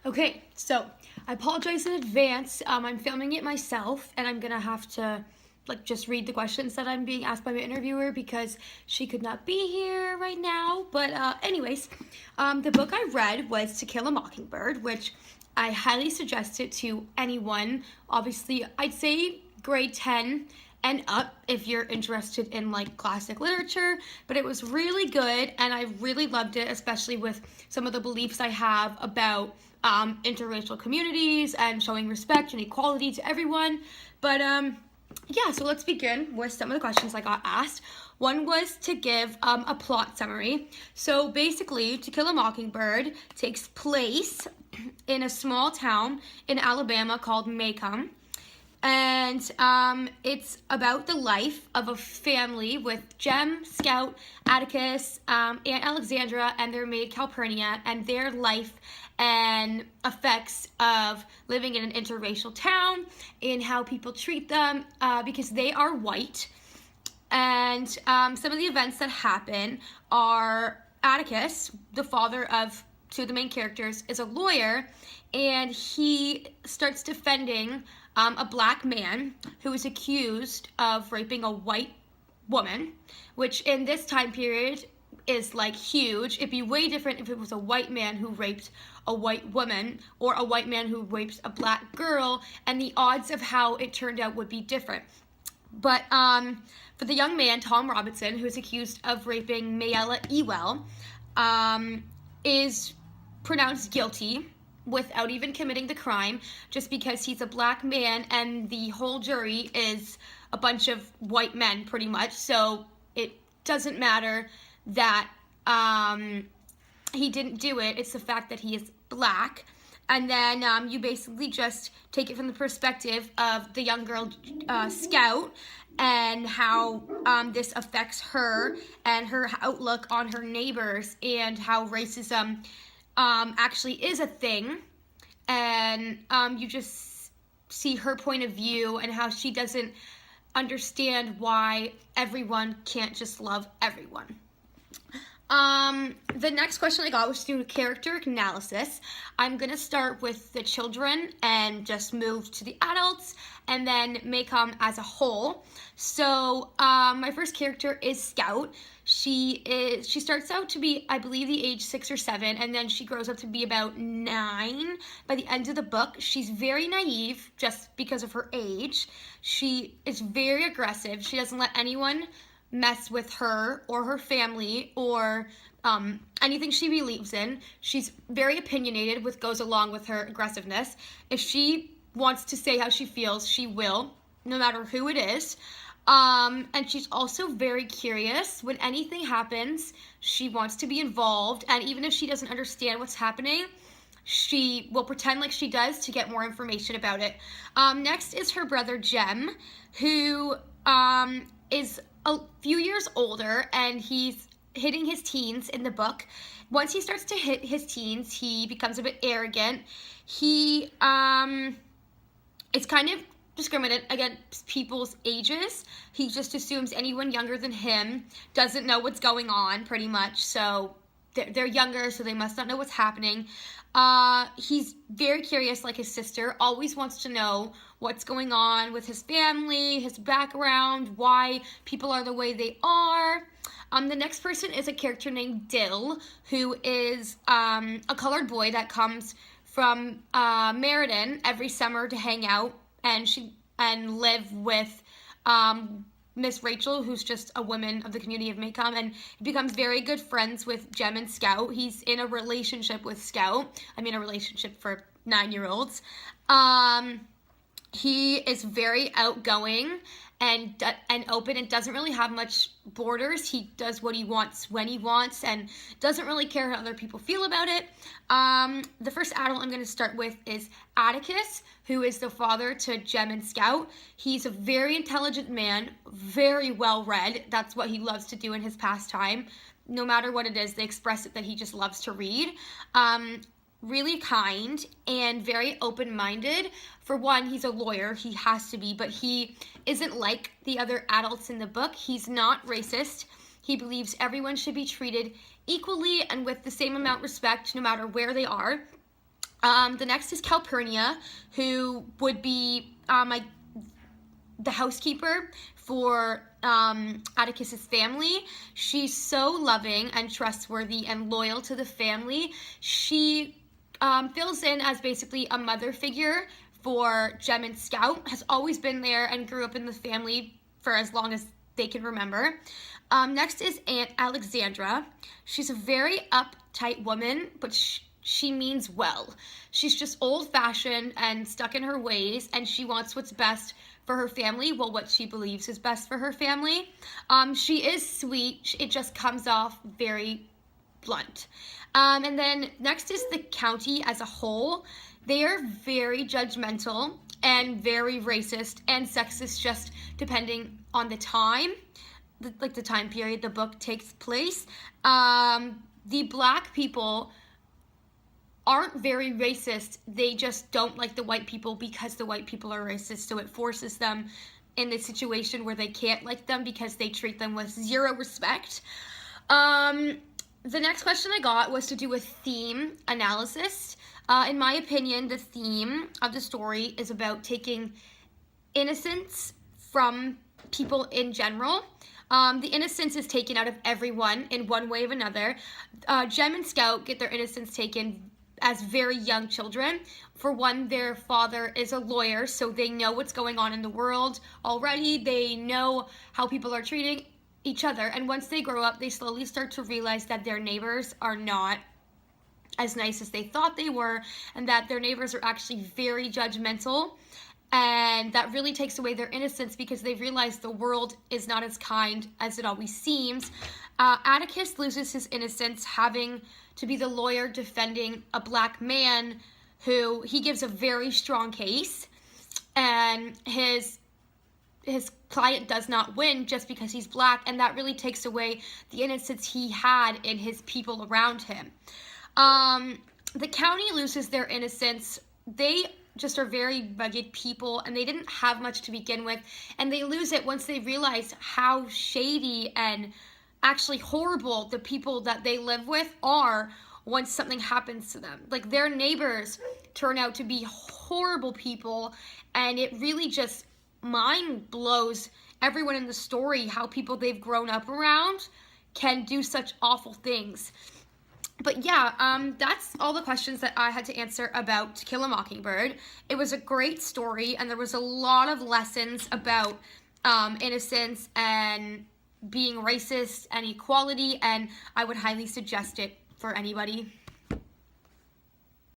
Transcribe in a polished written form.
Okay, so I apologize in advance. I'm filming it myself, and I'm gonna have to just read the questions that I'm being asked by my interviewer because she could not be here right now. But anyways, the book I read was To Kill a Mockingbird, which I highly suggest it to anyone. Obviously, I'd say grade 10 and up if you're interested in classic literature, but it was really good and I really loved it, especially with some of the beliefs I have about interracial communities and showing respect and equality to everyone. But yeah, so let's begin with some of the questions I got asked. One was to give a plot summary. So basically, To Kill a Mockingbird takes place in a small town in Alabama called Macomb. And it's about the life of a family with Jem, Scout, Atticus, Aunt Alexandra, and their maid Calpurnia, and their life and effects of living in an interracial town and how people treat them because they are white. And some of the events that happen are Atticus, the father of two of the main characters, is a lawyer, and he starts defending a black man who is accused of raping a white woman, which in this time period is huge. It'd be way different if it was a white man who raped a white woman or a white man who rapes a black girl, and the odds of how it turned out would be different. But for the young man, Tom Robinson, who is accused of raping Mayella Ewell, is pronounced guilty without even committing the crime, just because he's a black man and the whole jury is a bunch of white men, pretty much. So it doesn't matter that he didn't do it. It's the fact that he is black. And then you basically just take it from the perspective of the young girl, Scout, and how this affects her and her outlook on her neighbors and how racism actually is a thing. And you just see her point of view and how she doesn't understand why everyone can't just love everyone. The next question I got was through character analysis. I'm going to start with the children and just move to the adults and then Macomb as a whole. So, my first character is Scout. She starts out to be, I believe, the age 6 or 7, and then she grows up to be about 9 by the end of the book. She's very naive just because of her age. She is very aggressive. She doesn't let anyone mess with her or her family or anything she believes in. She's very opinionated, which goes along with her aggressiveness. If she wants to say how she feels, she will, no matter who it is. And she's also very curious. When anything happens, she wants to be involved, and even if she doesn't understand what's happening, she will pretend like she does to get more information about it. Next is her brother Jem, who is a few years older, and he's hitting his teens in the book. Once he starts to hit his teens, he becomes a bit arrogant. He is kind of discriminate against people's ages. He just assumes anyone younger than him doesn't know what's going on, pretty much. So they're younger, so they must not know what's happening. He's very curious, like his sister, always wants to know what's going on with his family, his background, why people are the way they are. The next person is a character named Dill, who is a colored boy that comes from Meriden every summer to hang out and live with Miss Rachel, who's just a woman of the community of Macomb, and he becomes very good friends with Jem and Scout. He's in a relationship with Scout. I mean, a relationship for 9-year-olds. He is very outgoing and open and doesn't really have much borders. He does what he wants when he wants and doesn't really care how other people feel about it. The first adult I'm going to start with is Atticus, who is the father to Jem and Scout. He's a very intelligent man, very well read. That's what he loves to do in his pastime. No matter what it is, they express it that he just loves to read. Really kind and very open-minded. For one, he's a lawyer. He has to be, but he isn't like the other adults in the book. He's not racist. He believes everyone should be treated equally and with the same amount of respect no matter where they are. The next is Calpurnia, who would be the housekeeper for Atticus's family. She's so loving and trustworthy and loyal to the family. She fills in as basically a mother figure for Jem and Scout, has always been there and grew up in the family for as long as they can remember. Next is Aunt Alexandra. She's a very uptight woman, but she means well. She's just old-fashioned and stuck in her ways, and she wants what's best for her family, well, what she believes is best for her family. She is sweet. It just comes off very blunt. And then next is the county as a whole. They are very judgmental and very racist and sexist, just depending on the time, like the time period the book takes place. The black people aren't very racist. They just don't like the white people because the white people are racist, so it forces them in the situation where they can't like them because they treat them with zero respect. The next question I got was to do with theme analysis. In my opinion, the theme of the story is about taking innocence from people in general. The innocence is taken out of everyone in one way or another. Jem and Scout get their innocence taken as very young children. For one, their father is a lawyer, so they know what's going on in the world already. They know how people are treating each other, and once they grow up, they slowly start to realize that their neighbors are not as nice as they thought they were, and that their neighbors are actually very judgmental, and that really takes away their innocence because they realize the world is not as kind as it always seems. Atticus loses his innocence having to be the lawyer defending a black man who he gives a very strong case, and his client does not win just because he's black, and that really takes away the innocence he had in his people around him. The county loses their innocence. They just are very rugged people, and they didn't have much to begin with, and they lose it once they realize how shady and actually horrible the people that they live with are once something happens to them. Like, their neighbors turn out to be horrible people, and it really just mind blows everyone in the story how people they've grown up around can do such awful things. But yeah, that's all the questions that I had to answer about To Kill a Mockingbird. It was a great story, and there was a lot of lessons about innocence and being racist and equality, and I would highly suggest it for anybody.